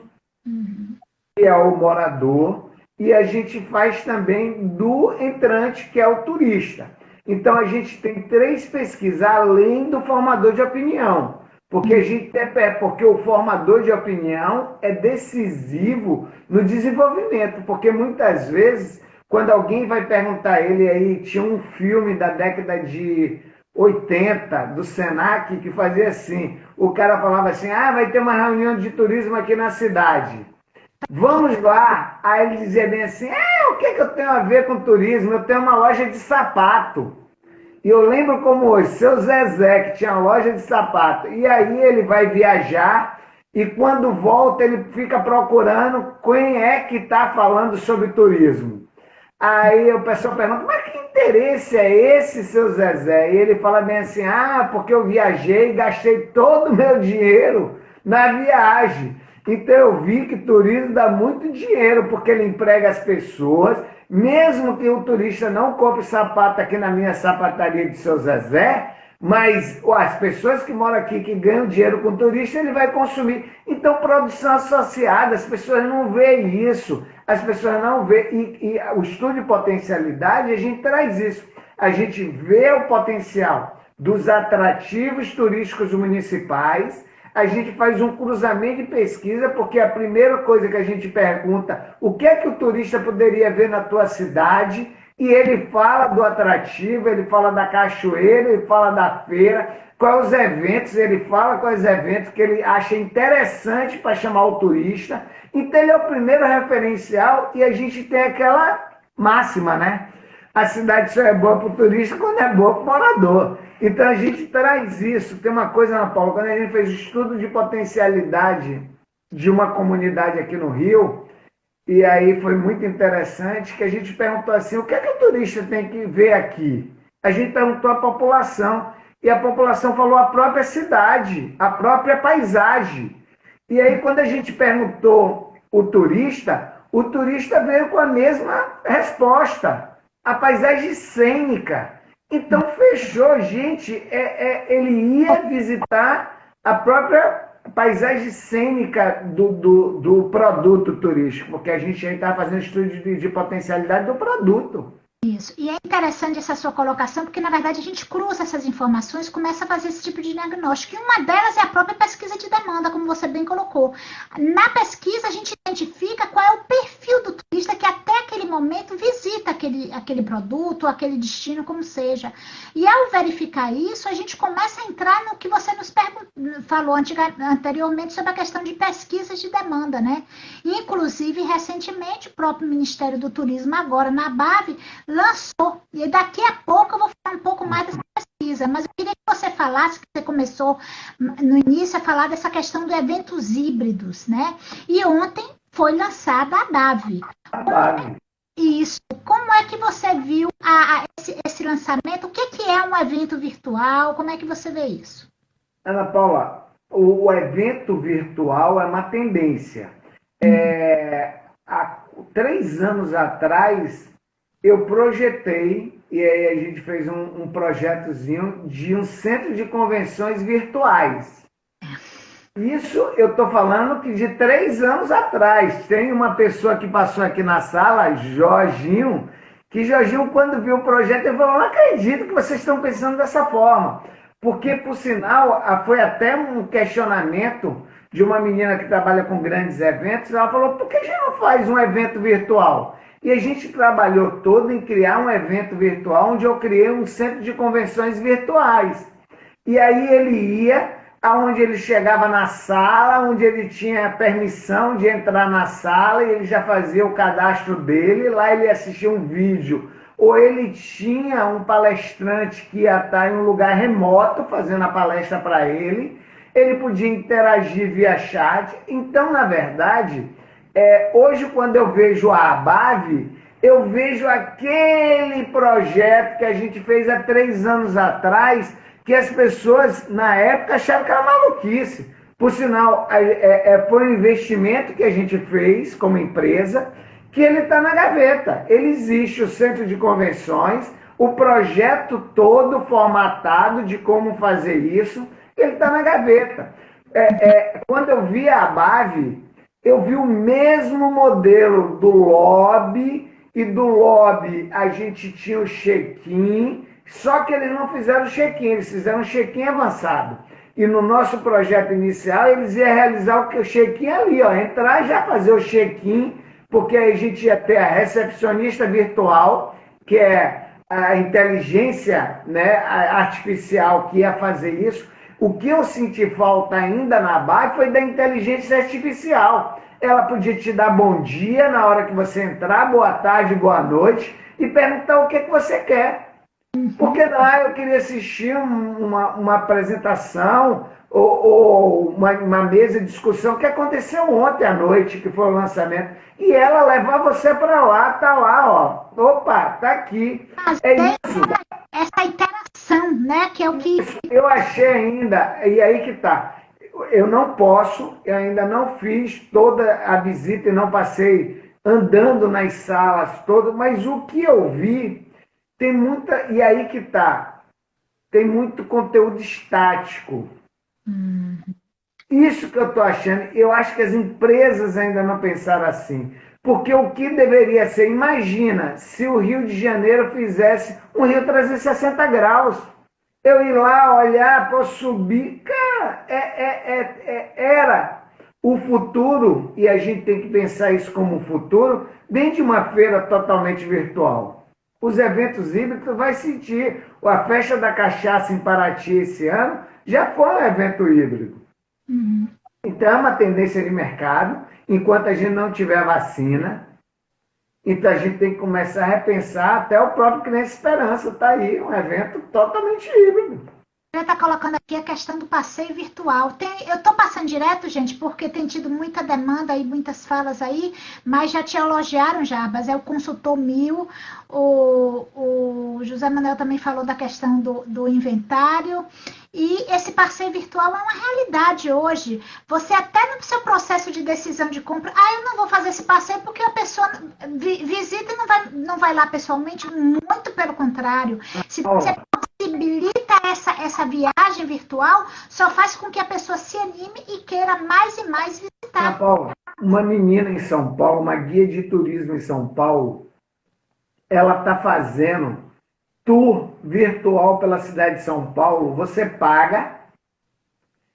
que é o morador, e a gente faz também do entrante, que é o turista. Então, a gente tem 3 pesquisas, além do formador de opinião. Porque o formador de opinião é decisivo no desenvolvimento, porque muitas vezes, quando alguém vai perguntar a ele aí, tinha um filme da década de 80, do Senac, que fazia assim, o cara falava assim, vai ter uma reunião de turismo aqui na cidade, vamos lá. Aí ele dizia bem assim, o que eu tenho a ver com turismo? Eu tenho uma loja de sapato. E eu lembro como hoje, seu Zezé, que tinha uma loja de sapato, e aí ele vai viajar, e quando volta ele fica procurando quem é que está falando sobre turismo. Aí o pessoal pergunta, mas que interesse é esse, seu Zezé? E ele fala bem assim, porque eu viajei e gastei todo o meu dinheiro na viagem. Então eu vi que turismo dá muito dinheiro, porque ele emprega as pessoas, mesmo que o turista não compre sapato aqui na minha sapataria de seu Zezé, mas as pessoas que moram aqui, que ganham dinheiro com turista, ele vai consumir. Então, produção associada, as pessoas não veem isso, as pessoas não veem. E o estudo de potencialidade, a gente traz isso. A gente vê o potencial dos atrativos turísticos municipais, a gente faz um cruzamento de pesquisa, porque a primeira coisa que a gente pergunta, o que é que o turista poderia ver na tua cidade? E ele fala do atrativo, ele fala da cachoeira, ele fala da feira, quais os eventos, ele fala quais os eventos que ele acha interessante para chamar o turista. Então ele é o primeiro referencial e a gente tem aquela máxima, né? A cidade só é boa para o turista quando é boa para o morador. Então a gente traz isso. Tem uma coisa, Ana Paula, quando a gente fez o estudo de potencialidade de uma comunidade aqui no Rio, e aí foi muito interessante que a gente perguntou assim, o que é que o turista tem que ver aqui? A gente perguntou à população, e a população falou a própria cidade, a própria paisagem. E aí quando a gente perguntou o turista veio com a mesma resposta, a paisagem cênica. Então fechou, gente, ele ia visitar a própria paisagem cênica do produto turístico, porque a gente aí está fazendo estudo de potencialidade do produto. Isso. E é interessante essa sua colocação, porque, na verdade, a gente cruza essas informações, começa a fazer esse tipo de diagnóstico. E uma delas é a própria pesquisa de demanda, como você bem colocou. Na pesquisa, a gente identifica qual é o perfil do turista que até aquele momento visita aquele produto, aquele destino, como seja. E ao verificar isso, a gente começa a entrar no que você nos falou anteriormente sobre a questão de pesquisas de demanda, né? Inclusive, recentemente, o próprio Ministério do Turismo, agora na BAV, lançou, e daqui a pouco eu vou falar um pouco mais dessa pesquisa, mas eu queria que você falasse, que você começou no início a falar dessa questão dos eventos híbridos, né? E ontem foi lançada a BAV. Isso. Como é que você viu esse lançamento? O que é um evento virtual? Como é que você vê isso? Ana Paula, o evento virtual é uma tendência. Há 3 anos atrás, eu projetei, e aí a gente fez um projetozinho de um centro de convenções virtuais. Isso eu estou falando que de 3 anos atrás. Tem uma pessoa que passou aqui na sala, Jorginho, que Jorginho, quando viu o projeto, ele falou: não acredito que vocês estão pensando dessa forma. Porque, por sinal, foi até um questionamento de uma menina que trabalha com grandes eventos. Ela falou: por que a gente não faz um evento virtual? E a gente trabalhou todo em criar um evento virtual, onde eu criei um centro de convenções virtuais. E aí ele ia, aonde ele chegava na sala, onde ele tinha permissão de entrar na sala, e ele já fazia o cadastro dele, lá ele assistia um vídeo. Ou ele tinha um palestrante que ia estar em um lugar remoto, fazendo a palestra para ele podia interagir via chat. Então, na verdade, hoje quando eu vejo a ABAV, eu vejo aquele projeto que a gente fez há 3 anos atrás, que as pessoas, na época, acharam que era maluquice. Por sinal, foi um investimento que a gente fez como empresa, que ele está na gaveta. Ele existe, o centro de convenções, o projeto todo formatado de como fazer isso, ele está na gaveta. Quando eu vi a ABAV, eu vi o mesmo modelo do lobby, e do lobby a gente tinha o check-in, só que eles não fizeram check-in, eles fizeram um check-in avançado. E no nosso projeto inicial, eles iam realizar o check-in ali, ó, entrar e já fazer o check-in, porque aí a gente ia ter a recepcionista virtual, que é a inteligência, né, artificial que ia fazer isso. O que eu senti falta ainda na BAC foi da inteligência artificial. Ela podia te dar bom dia na hora que você entrar, boa tarde, boa noite, e perguntar o que você quer. Porque lá eu queria assistir uma apresentação ou uma mesa de discussão que aconteceu ontem à noite, que foi o lançamento. E ela levar você para lá, tá lá, ó. Opa, tá aqui. Mas isso. Essa interação, né? Que é o que... Eu achei ainda, e aí que tá. Eu não posso, eu ainda não fiz toda a visita e não passei andando nas salas todas, mas o que eu vi, tem muita, e aí que tá, tem muito conteúdo estático. Isso que eu estou achando, eu acho que as empresas ainda não pensaram assim. Porque o que deveria ser, imagina, se o Rio de Janeiro fizesse um Rio 360 graus. Eu ir lá, olhar, posso subir. Cara, era o futuro, e a gente tem que pensar isso como futuro, dentro de uma feira totalmente virtual. Os eventos híbridos vai sentir. A festa da cachaça em Paraty esse ano já foi um evento híbrido. Então é uma tendência de mercado, enquanto a gente não tiver vacina. Então a gente tem que começar a repensar, até o próprio Criança Esperança está aí, um evento totalmente híbrido. Você está colocando aqui a questão do passeio virtual. Eu estou passando direto, gente, porque tem tido muita demanda e muitas falas aí, mas já te elogiaram, Jarbas, é o consultor 1000, o José Manuel também falou da questão do inventário. E esse passeio virtual é uma realidade hoje. Você até no seu processo de decisão de compra, eu não vou fazer esse passeio porque a pessoa visita e não vai lá pessoalmente, muito pelo contrário. Se você possibilita essa viagem virtual, só faz com que a pessoa se anime e queira mais e mais visitar. Ana Paula, uma menina em São Paulo, uma guia de turismo em São Paulo, ela está fazendo tour virtual pela cidade de São Paulo. Você paga,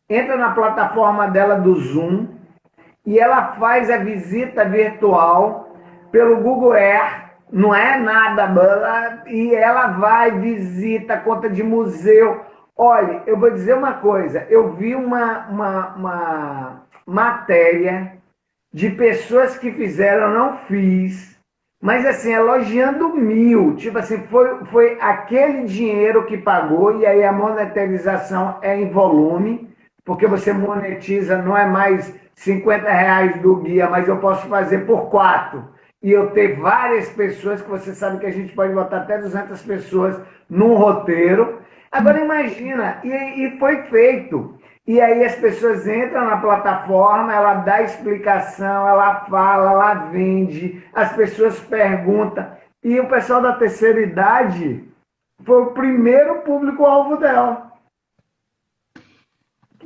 entra na plataforma dela do Zoom e ela faz a visita virtual pelo Google Earth, não é nada, e ela vai, visita, conta de museu. Olha, eu vou dizer uma coisa, eu vi uma matéria de pessoas que fizeram, eu não fiz, mas assim, elogiando 1000, tipo assim, foi aquele dinheiro que pagou, e aí a monetarização é em volume, porque você monetiza, não é mais R$50 do guia, mas eu posso fazer por 4, e eu ter várias pessoas, que você sabe que a gente pode botar até 200 pessoas num roteiro. Agora imagina, e foi feito. E aí as pessoas entram na plataforma, ela dá explicação, ela fala, ela vende, as pessoas perguntam. E o pessoal da terceira idade foi o primeiro público-alvo dela.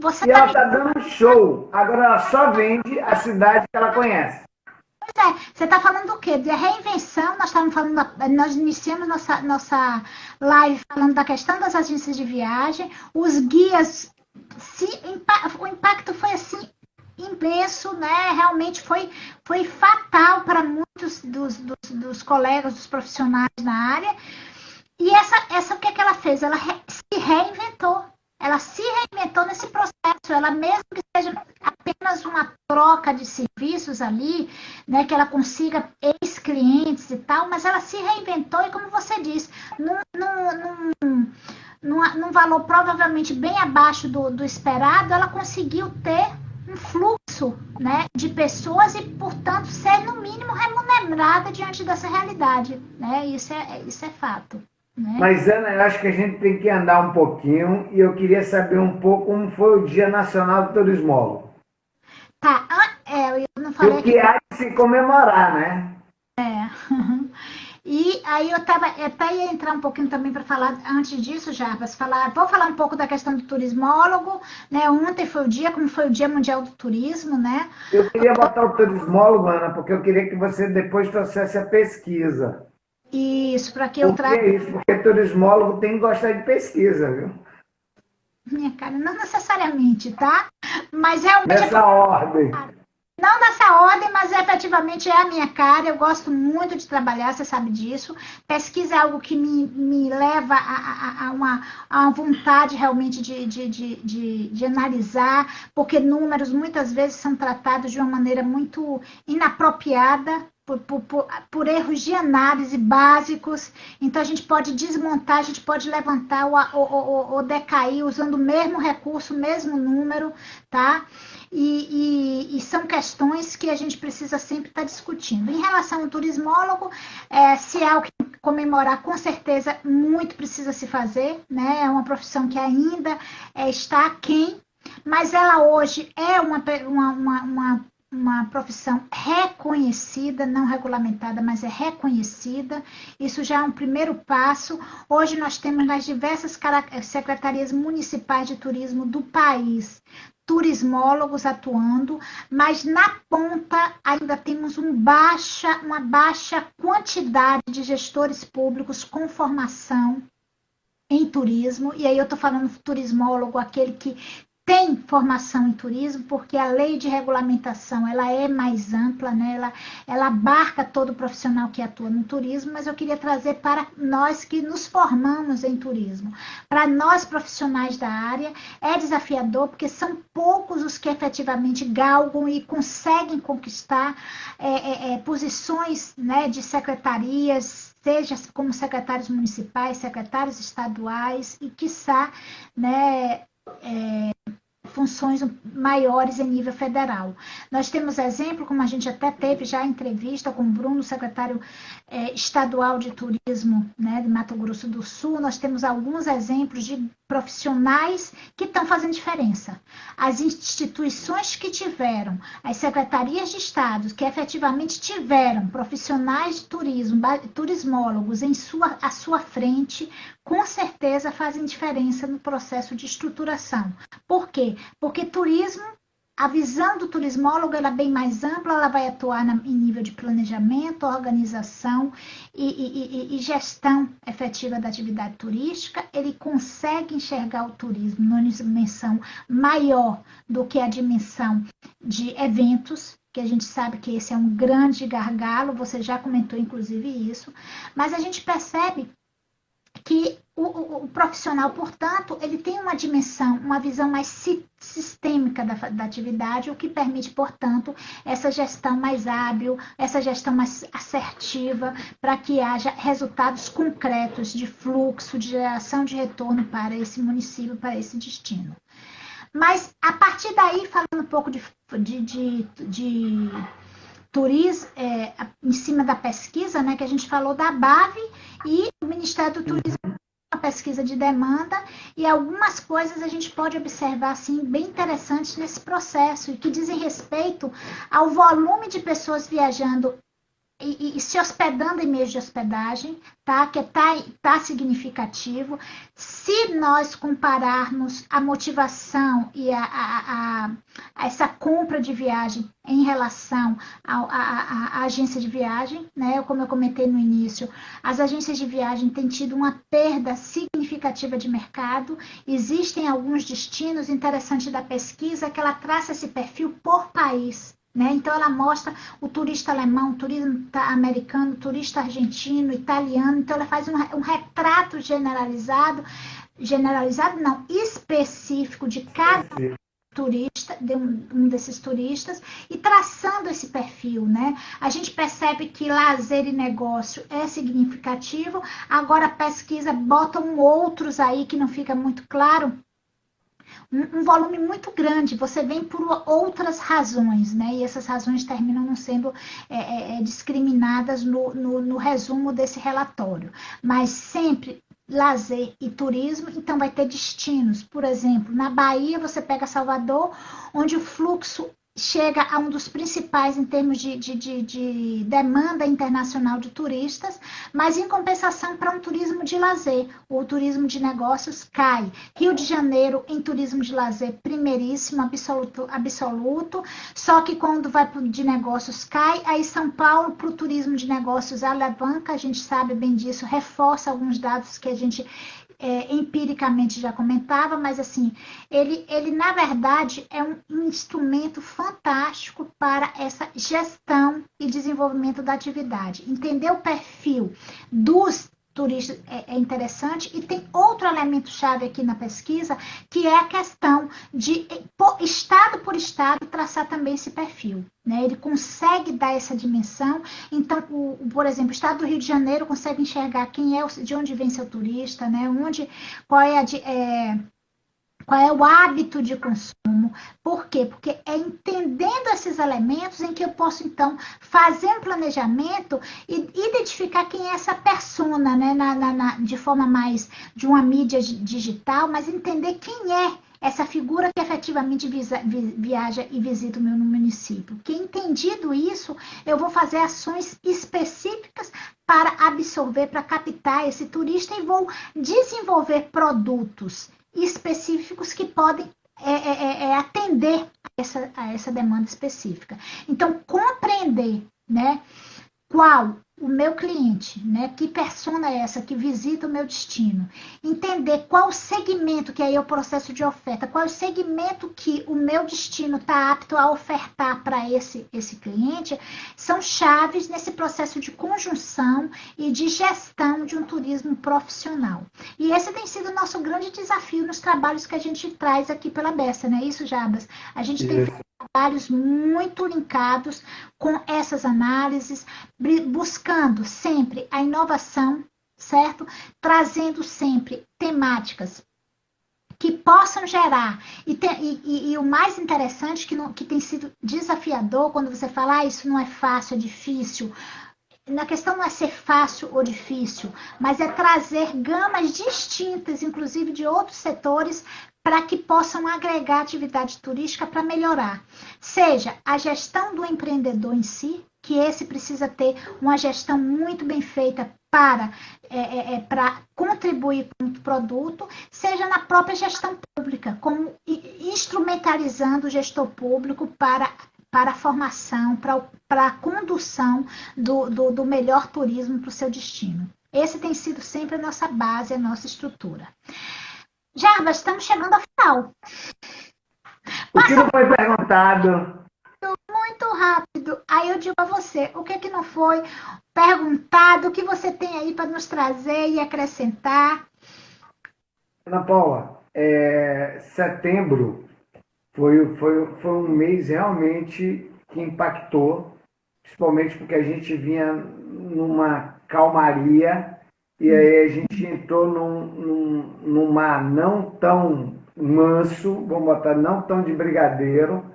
Você E ela está dando um show. Agora ela só vende a cidade que ela conhece. Pois é, você está falando do quê? De reinvenção, nós estamos falando, nós iniciamos nossa live falando da questão das agências de viagem, os guias, o impacto foi assim imenso, né? Realmente foi fatal para muitos dos colegas, dos profissionais na área. E essa o que é que ela fez? Ela se reinventou. Ela se reinventou nesse processo. Ela, mesmo que seja apenas uma troca de serviços ali, né, que ela consiga ex-clientes e tal, mas ela se reinventou e, como você disse, num valor provavelmente bem abaixo do esperado, ela conseguiu ter um fluxo, né, de pessoas e, portanto, ser, no mínimo, remunerada diante dessa realidade. Né? Isso é fato. Né? Mas, Ana, eu acho que a gente tem que andar um pouquinho e eu queria saber um pouco como foi o Dia Nacional do Turismólogo. Tá, eu não E falei o que há de se comemorar, né? E aí eu até ia entrar um pouquinho também para falar, antes disso, Jarbas, vou falar um pouco da questão do turismólogo, né? Ontem foi o dia, como foi o Dia Mundial do Turismo, né? Eu queria botar o turismólogo, Ana, porque eu queria que você depois trouxesse a pesquisa. Isso, para que eu Por que traga isso? Porque turismólogo tem que gostar de pesquisa, viu? minha cara, não necessariamente, tá? Mas realmente Nessa ordem. não nessa ordem, mas efetivamente é a minha cara. Eu gosto muito de trabalhar, você sabe disso. Pesquisa é algo que me leva a uma vontade realmente de analisar, porque números muitas vezes são tratados de uma maneira muito inapropriada. Por erros de análise básicos, então a gente pode desmontar, a gente pode levantar ou decair usando o mesmo recurso, o mesmo número, tá? E são questões que a gente precisa sempre estar discutindo. Em relação ao turismólogo, se é algo que comemorar, com certeza muito precisa se fazer, né? É uma profissão que ainda está aquém, mas ela hoje é uma profissão reconhecida, não regulamentada, mas é reconhecida. Isso já é um primeiro passo. Hoje nós temos nas diversas secretarias municipais de turismo do país turismólogos atuando, mas na ponta ainda temos uma baixa quantidade de gestores públicos com formação em turismo, e aí eu estou falando turismólogo, aquele que tem formação em turismo, porque a lei de regulamentação ela é mais ampla, né? Ela abarca todo o profissional que atua no turismo, mas eu queria trazer para nós que nos formamos em turismo. Para nós profissionais da área, é desafiador, porque são poucos os que efetivamente galgam e conseguem conquistar posições, né, de secretarias, seja como secretários municipais, secretários estaduais e, quiçá, né, funções maiores em nível federal. Nós temos exemplo, como a gente até teve já entrevista com o Bruno, secretário estadual de turismo, né, de Mato Grosso do Sul. Nós temos alguns exemplos de profissionais que estão fazendo diferença. As instituições que tiveram, as secretarias de estado que efetivamente tiveram profissionais de turismo, turismólogos à sua frente, com certeza fazem diferença no processo de estruturação. Por quê? Porque turismo, a visão do turismólogo ela é bem mais ampla, ela vai atuar em nível de planejamento, organização e gestão efetiva da atividade turística. Ele consegue enxergar o turismo numa dimensão maior do que a dimensão de eventos, que a gente sabe que esse é um grande gargalo, você já comentou inclusive isso, mas a gente percebe que o profissional, portanto, ele tem uma dimensão, uma visão mais sistêmica da atividade, o que permite, portanto, essa gestão mais hábil, essa gestão mais assertiva, para que haja resultados concretos de fluxo, de geração de retorno para esse município, para esse destino. Mas, a partir daí, falando um pouco de turismo, em cima da pesquisa, né, que a gente falou da BAV e o Ministério do Turismo, uma pesquisa de demanda, e algumas coisas a gente pode observar assim, bem interessantes nesse processo e que dizem respeito ao volume de pessoas viajando e se hospedando em meios de hospedagem, tá? Que tá significativo. Se nós compararmos a motivação e a essa compra de viagem em relação à agência de viagem, né? Como eu comentei no início, as agências de viagem têm tido uma perda significativa de mercado. Existem alguns destinos interessantes da pesquisa que ela traça esse perfil por país. Né? Então, ela mostra o turista alemão, o turista americano, o turista argentino, italiano. Então, ela faz um retrato generalizado não, específico de cada turista, de um desses turistas, e traçando esse perfil, né? A gente percebe que lazer e negócio é significativo. Agora, a pesquisa bota outros aí que não fica muito claro, um volume muito grande, você vem por outras razões, né? E essas razões terminam não sendo discriminadas no resumo desse relatório. Mas sempre lazer e turismo, então vai ter destinos. Por exemplo, na Bahia, você pega Salvador, onde o fluxo chega a um dos principais em termos de demanda internacional de turistas, mas em compensação para um turismo de lazer, o turismo de negócios cai. Rio de Janeiro em turismo de lazer primeiríssimo, absoluto, só que quando vai para o de negócios cai, aí São Paulo para o turismo de negócios alavanca, a gente sabe bem disso, reforça alguns dados que a gente empiricamente já comentava, mas assim, ele na verdade é um instrumento fantástico para essa gestão e desenvolvimento da atividade. Entender o perfil dos turistas é interessante, e tem outro elemento chave aqui na pesquisa, que é a questão de, estado por estado, traçar também esse perfil. Né? Ele consegue dar essa dimensão. Então, por exemplo, o estado do Rio de Janeiro consegue enxergar quem é, de onde vem seu turista, né? Qual é o hábito de consumo. Por quê? Porque é entendendo esses elementos em que eu posso, então, fazer um planejamento e identificar quem é essa persona, né? De forma mais de uma mídia digital, mas entender quem é essa figura que efetivamente viaja e visita o meu município. Que entendido isso, eu vou fazer ações específicas para absorver, para captar esse turista, e vou desenvolver produtos específicos que podem atender a essa demanda específica. Então, compreender, né, qual o meu cliente, né, que persona é essa que visita o meu destino, entender qual o segmento, que aí é o processo de oferta, qual é o segmento que o meu destino está apto a ofertar para esse cliente, são chaves nesse processo de conjunção e de gestão de um turismo profissional. E esse tem sido o nosso grande desafio nos trabalhos que a gente traz aqui pela Bessa, não é isso, Jabas? A gente tem trabalhos muito linkados com essas análises, buscando sempre a inovação, certo? Trazendo sempre temáticas que possam gerar. E o mais interessante, que tem sido desafiador, quando você fala, isso não é fácil, é difícil. Na questão não é ser fácil ou difícil, mas é trazer gamas distintas, inclusive de outros setores, para que possam agregar atividade turística para melhorar. Seja a gestão do empreendedor em si, que esse precisa ter uma gestão muito bem feita para contribuir com o produto, seja na própria gestão pública, como instrumentalizando o gestor público para a formação, para a condução do melhor turismo para o seu destino. Esse tem sido sempre a nossa base, a nossa estrutura. Jarbas, estamos chegando ao final. O que não foi perguntado? Muito rápido. Aí eu digo a você, o que não foi perguntado, o que você tem aí para nos trazer e acrescentar? Ana Paula, setembro foi um mês realmente que impactou, principalmente porque a gente vinha numa calmaria e aí a gente entrou num mar não tão manso, vamos botar, não tão de brigadeiro,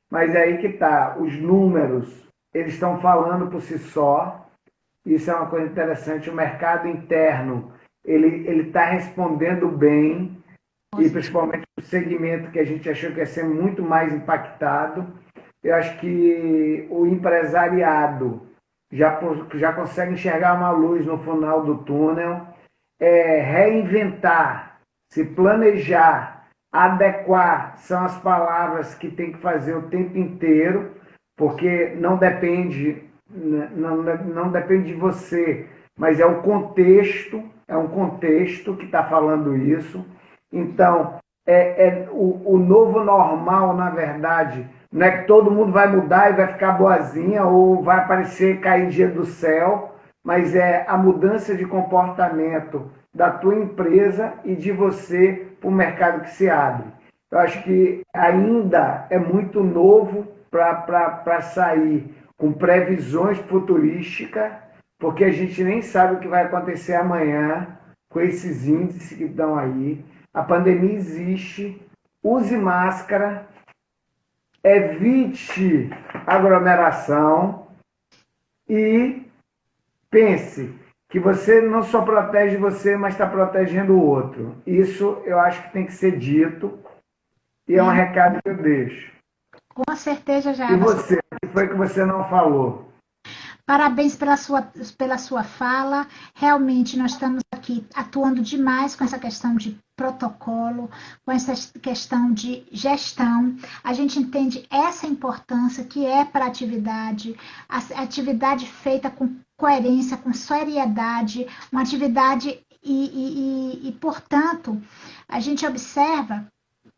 mas aí que tá, os números, eles estão falando por si só, isso é uma coisa interessante, o mercado interno, ele está respondendo bem, e principalmente o segmento que a gente achou que ia ser muito mais impactado. Eu acho que o empresariado já consegue enxergar uma luz no final do túnel, reinventar, se planejar, adequar, são as palavras que tem que fazer o tempo inteiro, porque não depende, não depende de você, mas é um contexto que está falando isso. Então, o novo normal, na verdade, não é que todo mundo vai mudar e vai ficar boazinha ou vai aparecer, cair dinheiro do céu, mas é a mudança de comportamento da tua empresa e de você para o mercado que se abre. Eu acho que ainda é muito novo para sair com previsões futurísticas, porque a gente nem sabe o que vai acontecer amanhã com esses índices que estão aí. A pandemia existe, use máscara, evite aglomeração e pense que você não só protege você, mas está protegendo o outro. Isso eu acho que tem que ser dito e é um recado que eu deixo. Com certeza, já. E você, o que foi que você não falou? Parabéns pela sua fala. Realmente, nós estamos aqui atuando demais com essa questão de protocolo, com essa questão de gestão. A gente entende essa importância que é para a atividade feita com coerência, com seriedade, uma atividade portanto, a gente observa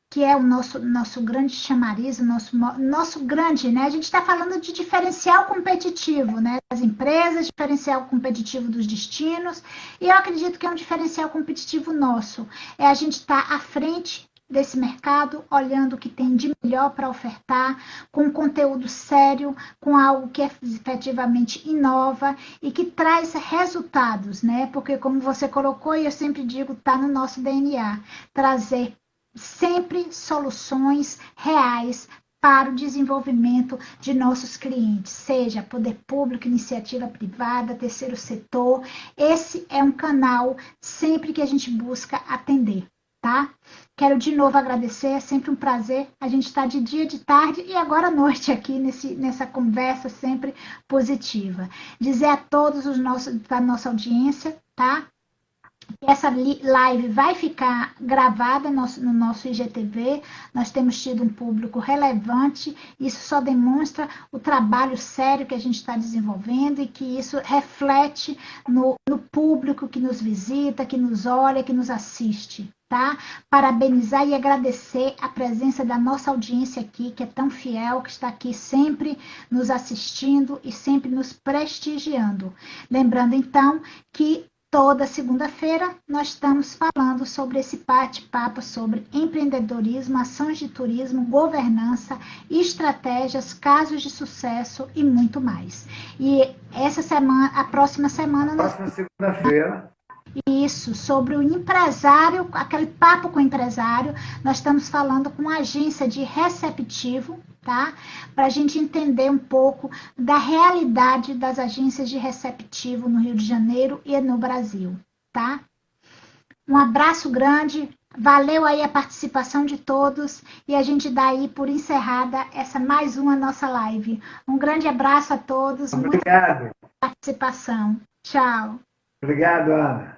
que é o nosso grande chamariz, nosso grande, né? A gente está falando de diferencial competitivo, né? Das empresas, diferencial competitivo dos destinos, e eu acredito que é um diferencial competitivo nosso. É a gente estar à frente desse mercado, olhando o que tem de melhor para ofertar, com conteúdo sério, com algo que efetivamente inova e que traz resultados, né? Porque como você colocou, e eu sempre digo, está no nosso DNA, trazer sempre soluções reais para o desenvolvimento de nossos clientes, seja poder público, iniciativa privada, terceiro setor. Esse é um canal sempre que a gente busca atender, tá? Quero de novo agradecer, é sempre um prazer. A gente está de dia, de tarde e agora à noite aqui nessa conversa sempre positiva. Dizer a todos da nossa audiência, tá? Essa live vai ficar gravada no nosso IGTV. Nós temos tido um público relevante. Isso só demonstra o trabalho sério que a gente está desenvolvendo e que isso reflete no público que nos visita, que nos olha, que nos assiste. Tá? Parabenizar e agradecer a presença da nossa audiência aqui, que é tão fiel, que está aqui sempre nos assistindo e sempre nos prestigiando. Lembrando, então, que toda segunda-feira nós estamos falando sobre esse bate-papo sobre empreendedorismo, ações de turismo, governança, estratégias, casos de sucesso e muito mais. E essa semana, a próxima semana... Próxima segunda-feira. Isso, sobre o empresário, aquele papo com o empresário, nós estamos falando com a agência de receptivo, tá? Para a gente entender um pouco da realidade das agências de receptivo no Rio de Janeiro e no Brasil, tá? Um abraço grande, valeu aí a participação de todos e a gente dá aí por encerrada essa mais uma nossa live. Um grande abraço a todos, obrigado. Muita participação. Tchau. Obrigado, Ana.